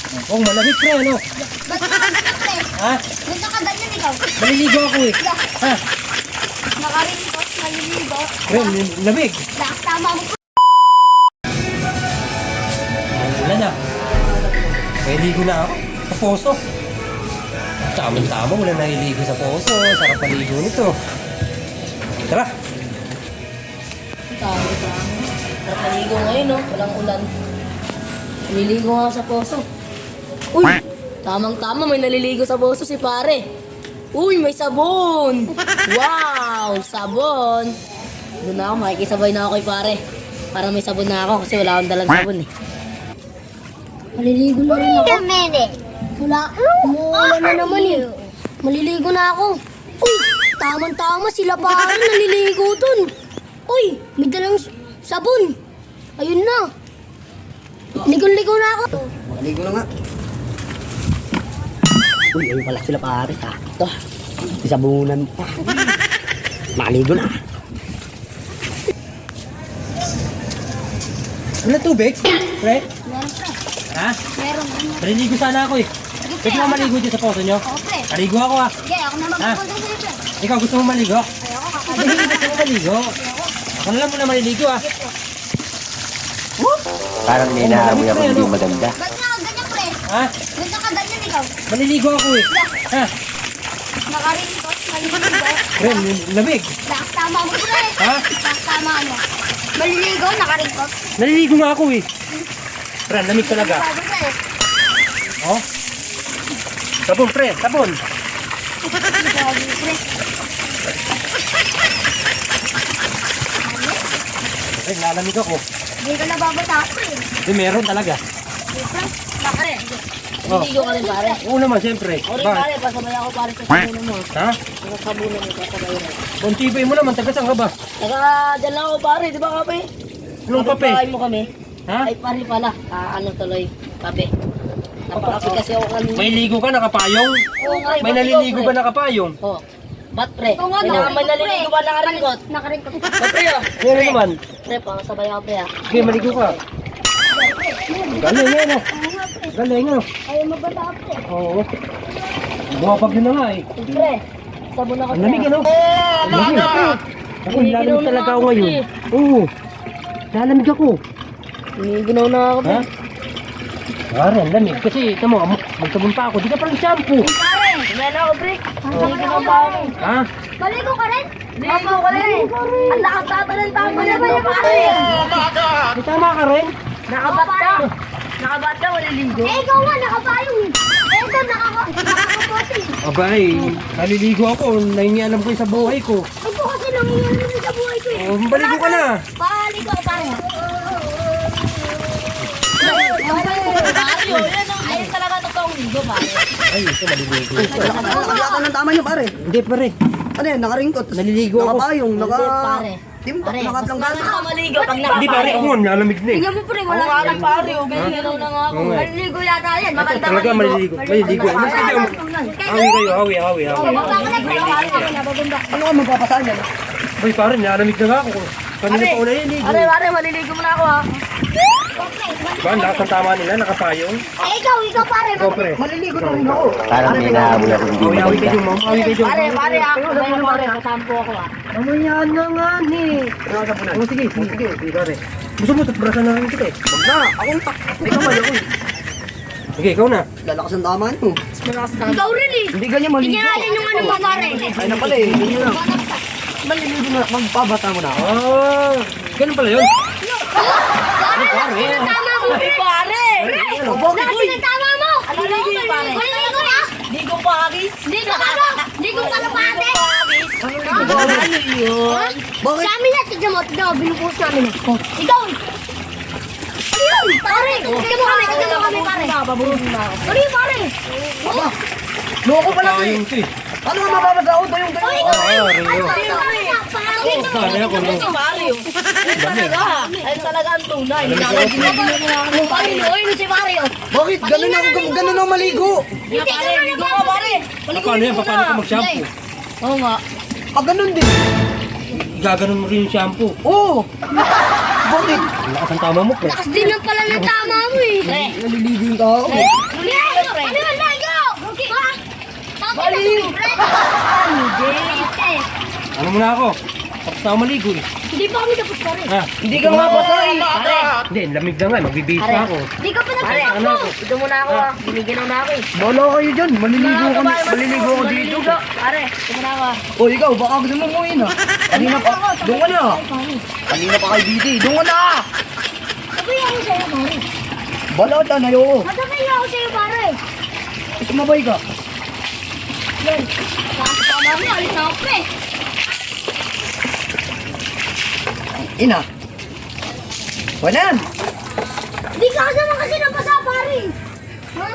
Oh, malamig pre, ano? Ba't nakaganyan, pre? Ha? Ba't nakaganyan ikaw? Maliligo ako eh. Ha? Nakarinkos, maliligo. Pre, lamig. Tama mo. Wala na. Maliligo na ako. Sa poso. Tama-tama, wala naliligo sa poso. Sarap paligo nito. Tara. Tama. Sarap maligo ngayon, no? Walang ulan. Naliligo nga sa poso. Uy! Tamang-tama, may naliligo sa poso si pare. Uy, may sabon! Wow! Sabon! Doon na ako, makikisabay na ako kay pare. Para may sabon na ako kasi wala akong dalang sabon eh. Maliligo na rin ako. Wait a minute. Wala. Umuulan na naman eh. Maliligo na ako. Uy! Tamang-tama sila pare naliligo dun. Uy! May dalang sabon. Ayun na. Ligo-ligo na ako. Maligo na nga. Uy, ayun pala sila pare. Sakto. Isabunan pa. Maligo na. Ano tubig? Pre? Meron, pre. Ha? Meron. Maliligo sana ako eh. Pwede na maligo dyan sa poso nyo? Oo, pre. Maligo ako ah. Sige, ako na magpupunta sa'yo, pre. Ikaw gusto mo maligo? Ayoko, Hindi, gusto mo maligo. Ako na lang muna maliligo ah. Parang may naamoy ako hindi maganda. Ba't nakaganyan, pre? Ha? Ba't nakaganyan ikaw? Maliligo ako eh. Ha? Nakarinkos, maliligo. Pre, lamig. Tama mo, pre. Ha? Tama mo. Maliligo, nakarinkos. Naliligo nga ako eh. Pre, lamig talaga. Bago, pre. Oh? Sabon pre, sabon. Bago, pre. Pre, lalamig ako. Hindi ka nababasa, pre. Hindi, meron talaga. Pre, Pare, Oh. naliligo ka rin pare. Oo naman, siyempre. O rin Bakit? pare, pasabay ako pare sa sabunan mo. Ha? Sa sabunan mo, pasabay rin. Kontibay mo naman, taga saan ka ba? Saka dyan lang ako pare, di ba kape? Anong kape? Kapit-bahay mo kami. Ha? Ay pare pala, ano tuloy, kape. Napakape kasi ako kanina. May ligo ka, nakapayong? Oo nga, May ba't naliligo ikaw, ba pre? nakapayong? Oo. Ba't pre? Oo nga, May naliligo ba nakaringkot? Nakarinkos. Ba't pre ah? Meron naman. Pre, pasabay ako pre ah. Sige, maligo ka. Galing yan ah. Galing ah. Ayaw mabasa, pre. Oo. Bumabag yun na nga eh. Pre, sabon ako Ang lamig ano? Ang lamig. Ako, lalamig talaga ako ngayon. Oo. Lalamig ako. Ginaw na ako pre. Ha? Pare, ang lamig. Kasi, tamo, magsabon pa ako. Di ka palang shampoo. Pare, Ginaw na ako pre. Ginaw pa ako. Ha? maligo ka rin? Ligo ka rin. Ang lakas tata ng tama na ba pare? May tama ka rin? Nakabat ka. Nakabat ka, wala ligo. Eh, ikaw nga, nakapayong eh. Eh, ito, nakakapote. Abay, naliligo ako. Naingialam ko sa buhay ko. Ito kasi nangyayari naman sa buhay ko eh. Oh, baligo ka na. Paligo, pare. Mario, yan ang ayun talaga totoong ligo pare. Ay, ito maliligo. Nakakita ng tama niyo pare. Hindi pare. Ano yan, nakaringkot. Naliligo ako. Nakapayong, Hindi, pare. Timba, Pare, mas nakaplanggan. maganda ka maligo pag Hindi pare, ako nalamig na eh. Tingnan mo, pre, Wala wala ka ka ng pare, oh. Ginaw na nga ako. Oo nga eh. Maligo yata yan. Maganda Talaga maliligo. Maliligo. Mas kayo. Hawi kayo, hawi. Ano ka magpapasal yan? Boy, pare, nalamig na nga ako. Kanina pa una yun eh. Pare, maliligo mo na ako ha. Diba, ang lakas ng tama nila, nakapayong. Eh, ikaw, pare. Ikaw pre. Maliligo na rin ako. Parang may naamoy ako hindi Hawi maganda. kayo, ma'am. Hawi kayo. Pare, ako. Pare, kasampo ako ha. Mamaya na nga ni. Oh, sige, sige. Sige, pare. Gusto mo, tutbrasan na rin kita eh. Wag na, ako pa. May kamay ako eh. Sige, ikaw na. Lalakas ang tama niyo. Ikaw rin eh. Hindi ganyan maligo. Tingnan natin yung ano mo, pare. Ay na pala eh. Ganyan lang. Maliligo na. Magpabata mo na ako. Ah, ganun pala yun. Tama mo, pre. Pare! Bakit sinatama mo? Ano ligo yun, pare? Maligo ka? Ligo pagis? Ligo ka ano? Ligo ka na, pare. Ano yun? Bakit? Sa amin na, tignan mo, binubuhos namin. Ikaw. Ayun, pare. Tignan mo kami, pare. Paburong na ako. Ano yun, pare? Aba, loko pala to eh. Ayun, ito eh. Ano nga mababasa ako? Dayong Oy, dayo. ikaw. Rio. Pangit. Sana ako, no? Si Mario. Ayun talaga. Ayun talaga ang tunay. Ginagawa na ako. Ayun, si Mario. Bakit? Ganun ako maligo. Hindi ka na ligo ka pare. Paano yan? Paano ka mag-shampoo? Oo nga. Ah, ganun din. Gaganon mo rin yung shampoo. Oo. Bakit? Ang lakas ang tama mo, pre. Lakas din lang pala ng tama mo eh. Pre, Naliligo yung tao. pre. Ligo! Ano yun, ligo? Okay. Ha? Baliw! Ano muna ako? Tapos na ako maligo eh. Hindi pa kami tapos pare. Ha? Hindi ka nga basa eh. Pare, Hindi, lamig na nga. Magbibihis na ako. Hindi ka pa pare, nagtatakbo. ito muna ako ah. Binigyan na ako eh. Bala kayo dyan. Maliligo ako dito. Maliligo. Pare, ito muna ako ah. O ikaw, baka gusto mo mo yun ah. Kanina pa. Doon ka na. Kanina pa kayo dito eh. Doon ka na. Sabay ako sa'yo pare. Bala ta na yun. Sabay ako sa'yo pare. Sumabay ka. Yan. Lakas tama mo, alis na ako pre. Ina. Wanan. Hindi ka naman kasi nabasa pare. Ha?